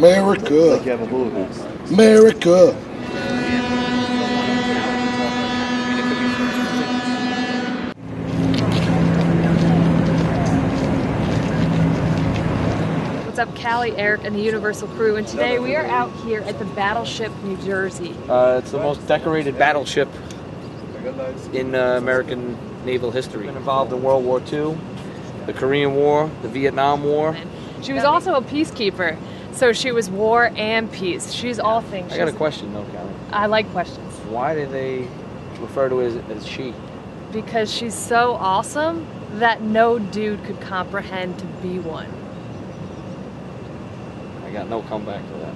Murica. Like you have a movie. Murica. What's up, Callie, Eric, and the Universal crew? And today we are out here at the battleship New Jersey. It's the most decorated battleship in American naval history. Been involved in World War II, the Korean War, the Vietnam War. She was also a peacekeeper, so she was war and peace. She's all things. I got a question though, Callie. I like questions. Why do they refer to her as she? Because she's so awesome that no dude could comprehend to be one. I got no comeback to that.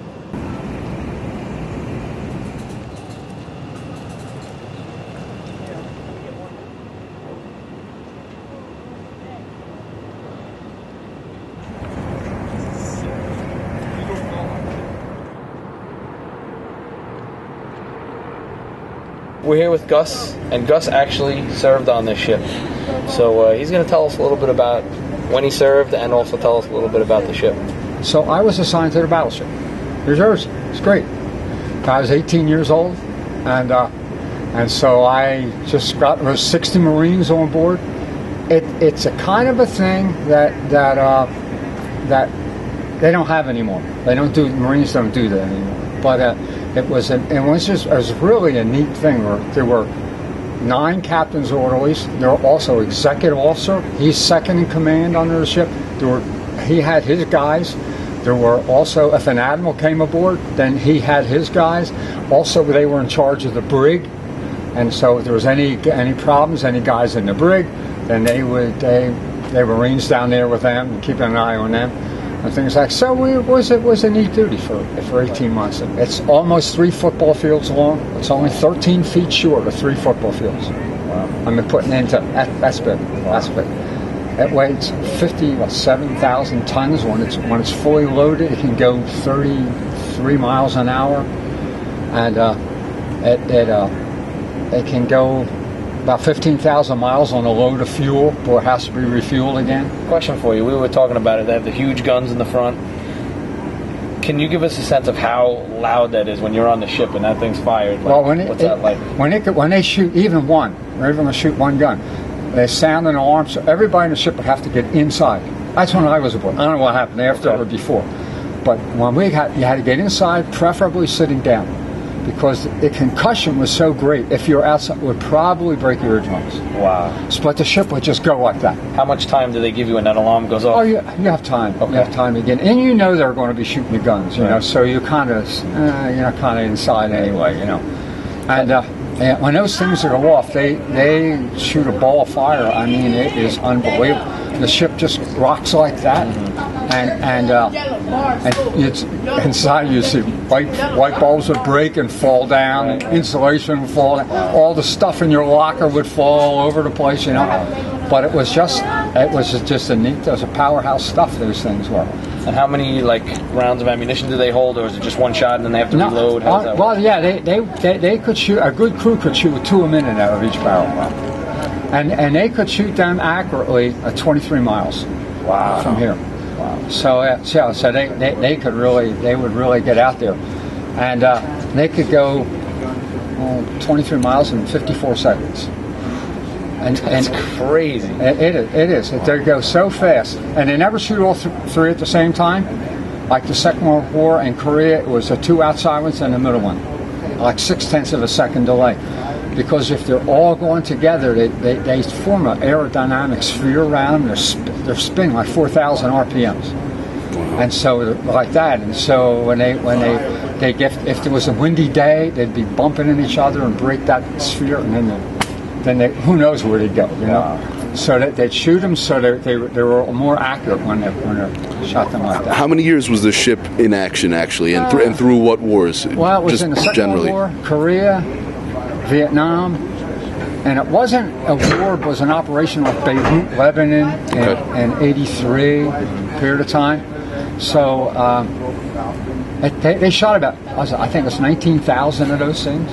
We're here with Gus, and Gus actually served on this ship. So he's going to tell us a little bit about when he served and also tell us a little bit about the ship. So I was assigned to the battleship, New Jersey. It's great. I was 18 years old, and so I just got, there was 60 Marines on board. It's a kind of a thing that they don't have anymore. They don't do, Marines don't do that anymore. But it was really a neat thing. There were 9 captains orderlies. There were also executive officer. He's second in command under the ship. He had his guys. There were also, if an admiral came aboard, then he had his guys. Also, they were in charge of the brig, and so if there was any problems, any guys in the brig, then they were Marines down there with them and keeping an eye on them and things like. So it was a neat duty for 18 months. It's almost 3 football fields long. It's only 13 feet short of 3 football fields. Wow. I mean, putting into that's big. Wow. That's big. It weighs 7,000 tons when it's fully loaded. It can go 33 miles an hour, and it can go about 15,000 miles on a load of fuel before it has to be refueled again. Question for you. We were talking about it. They have the huge guns in the front. Can you give us a sense of how loud that is when you're on the ship and that thing's fired? Like, well, what's that like? When they shoot even one, they're even going to shoot one gun. They sound an alarm, so everybody in the ship would have to get inside. That's when I was aboard. I don't know what happened after or before. But when you had to get inside, preferably sitting down, because the concussion was so great. If you're outside, it would probably break your eardrums. Wow. But the ship would just go like that. How much time do they give you when that alarm goes off? Oh, you have time. Okay. You have time again. And you know they're going to be shooting the guns, you know, so you're kind of inside anyway, you know. And when those things go off, they shoot a ball of fire. I mean, it is unbelievable. The ship just rocks like that, and it's inside. You see light bulbs would break and fall down, insulation would fall down, all the stuff in your locker would fall all over the place, you know. But it was just a neat. It was a powerhouse stuff. Those things were. And how many rounds of ammunition do they hold, or is it just one shot and then they have to reload? How does that work? Well, yeah, they could shoot. A good crew could shoot 2 a minute out of each barrel, and they could shoot them accurately at 23 miles. Wow. From here. Wow. So they would really get out there, and they could go 23 miles in 54 seconds. That's crazy. It is. They go so fast, and they never shoot all 3 at the same time. Like the Second World War in Korea, it was the 2 outside ones and the middle one, like 0.6 of a second delay. Because if they're all going together, they form an aerodynamic sphere around them. They're spinning like 4,000 RPMs, and so like that. And so when they get, if there was a windy day, they'd be bumping into each other and break that sphere, and then they, who knows where they'd go, you know. Wow. So they'd shoot them so they were more accurate when they shot them like that. How many years was the ship in action, actually, and through what wars? Well, it was in the Second World War, Korea, Vietnam, and it wasn't a war, it was an operation like Beirut, Lebanon, in 83 period of time. So they shot about, I think it was 19,000 of those things.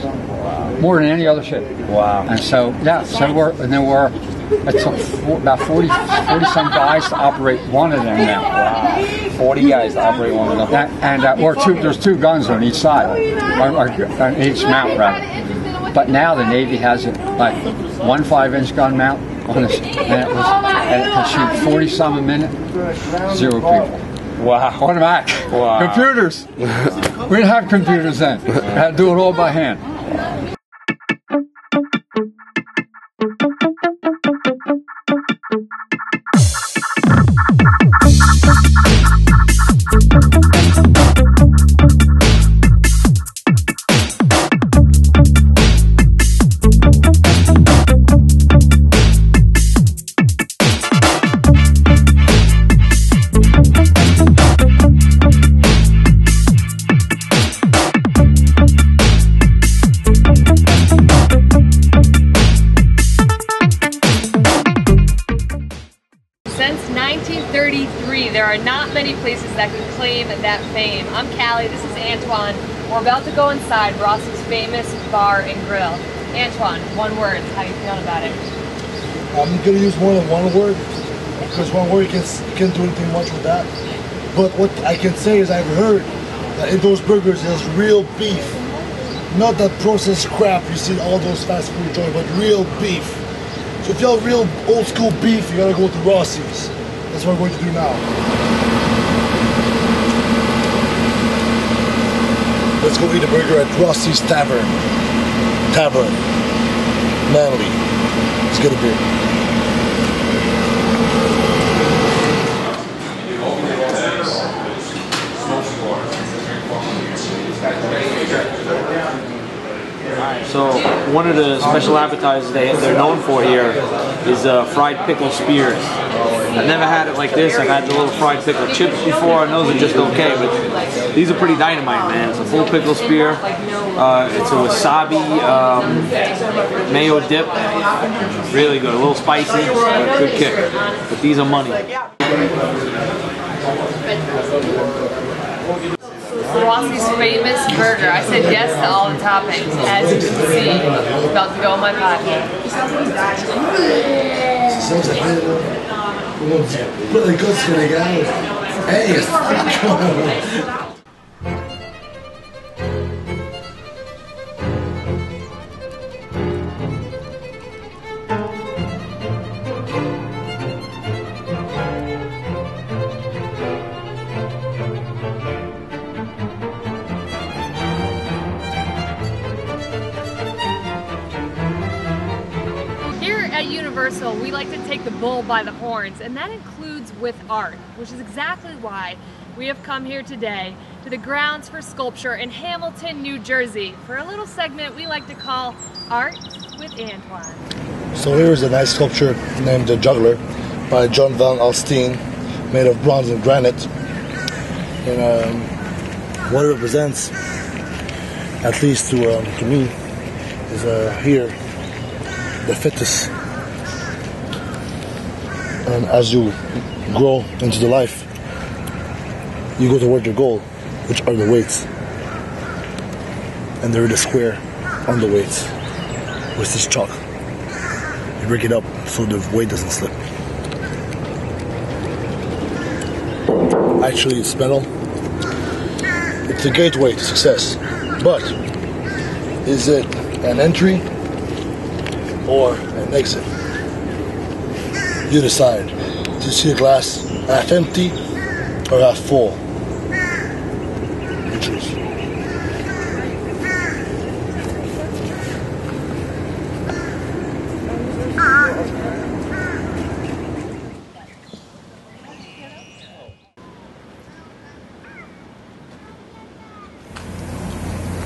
More than any other ship. Wow. And so, yeah, there were It took about 40 some guys to operate one of them now. Wow. 40 guys to operate one of them. There's two guns on each side, on each mount, rather. But now the Navy has it like one 5-inch gun mount on this, and it can shoot 40 some a minute, 0 people. Wow. Automatic. Wow. Computers. We didn't have computers then. We had to do it all by hand. Since 1933, there are not many places that can claim that fame. I'm Callie, this is Antoine. We're about to go inside Rossi's famous bar and grill. Antoine, one word, how you feeling about it? I'm gonna use more than one word, because one word you can't do anything much with that. But what I can say is I've heard that in those burgers there's real beef. Not that processed crap you see in all those fast food joints, but real beef. So if you have real old school beef, you gotta go to Rossi's. That's what we're going to do now. Let's go eat a burger at Rossi's Tavern. Manly. Let's get a beer. So one of the special appetizers they're known for here is fried pickle spears. I've never had it like this. I've had the little fried pickle chips before, and those are just okay, but these are pretty dynamite, man. It's a full pickle spear. It's a wasabi mayo dip. Really good. A little spicy. Good kick. But these are money. Rossi's famous burger. I said yes to all the toppings. As you can see, it's about to go in my pocket. At Universal, we like to take the bull by the horns, and that includes with art, which is exactly why we have come here today to the grounds for sculpture in Hamilton, New Jersey, for a little segment we like to call Art with Antoine. So here is a nice sculpture named The Juggler by John Van Alstyne, made of bronze and granite. And what it represents, at least to me, is here, the fetus. And as you grow into the life, you go toward your goal, which are the weights. And they're the square on the weights with this chalk. You break it up so the weight doesn't slip. Actually, it's metal. It's a gateway to success. But is it an entry or an exit? You decide. Do you see the glass half empty or half full? You choose.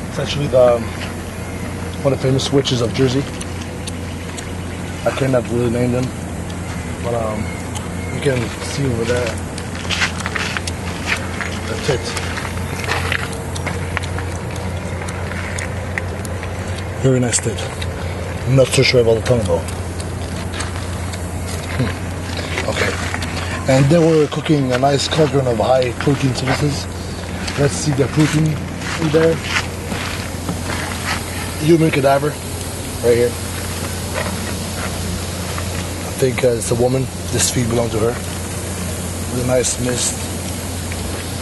It's actually one of the famous witches of Jersey. I cannot really name them. But you can see over there the tit. Very nice tit. I'm not so sure about the tongue though. Okay. And then we're cooking a nice cauldron of high protein sauces. Let's see the protein in there. Human cadaver, right here. think it's a woman. This feet belong to her. With a nice mist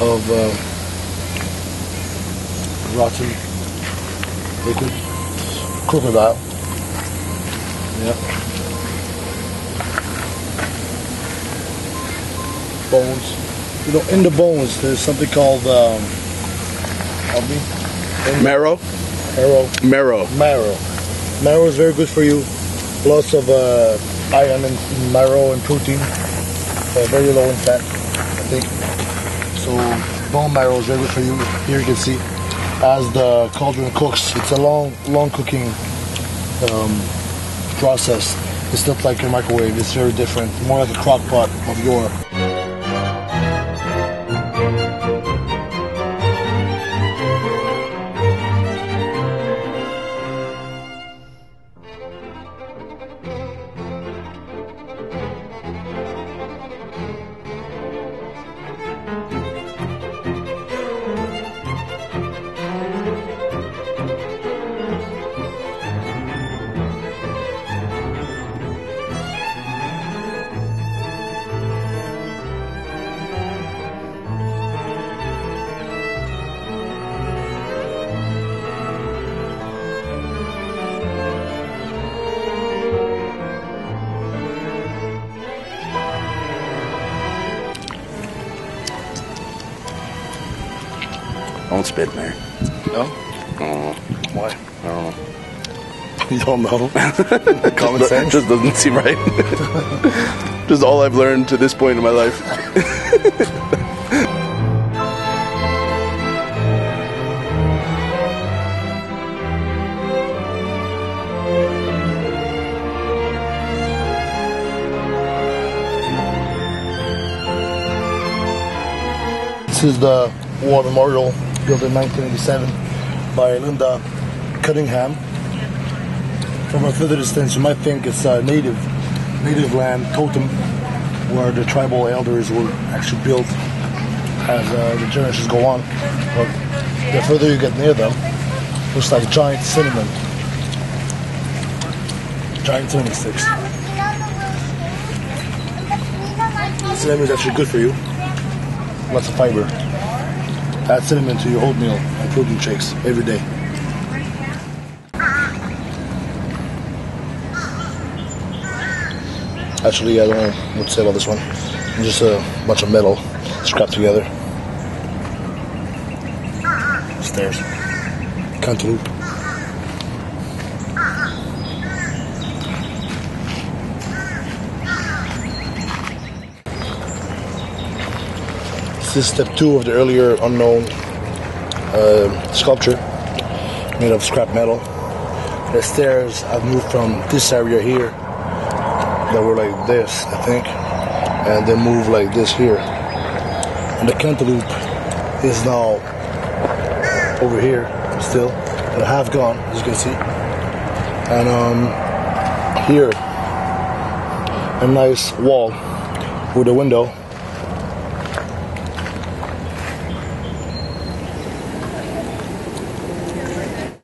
of rotten liquid. Crocodile. Yeah. Bones. You know, in the bones, there's something called Marrow. Marrow. Marrow is very good for you. Lots of iron and marrow and protein. Very low in fat, I think. So bone marrow is very good for you. Here you can see, as the cauldron cooks, it's a long cooking process. It's not like a microwave. It's very different. More like a crock pot of yore. Don't spit in there. No? Oh, Why? I don't know. You don't know? Common sense? Just doesn't seem right. Just all I've learned to this point in my life. This is the war memorial built in 1987 by Linda Cunningham. From a further distance, you might think it's a native land totem where the tribal elders were actually built as the generations go on. But the further you get near them, it looks like giant cinnamon sticks. Cinnamon is actually good for you. Lots of fiber. Add cinnamon to your oatmeal and protein shakes every day. Actually, I don't know what to say about this one. It's just a bunch of metal scrapped together. Stairs. Cantaloupe. This is step 2 of the earlier unknown sculpture made of scrap metal. The stairs I've moved from this area here that were like this, I think, and then move like this here. And the cantaloupe is now over here still, but half gone, as you can see. And here, a nice wall with a window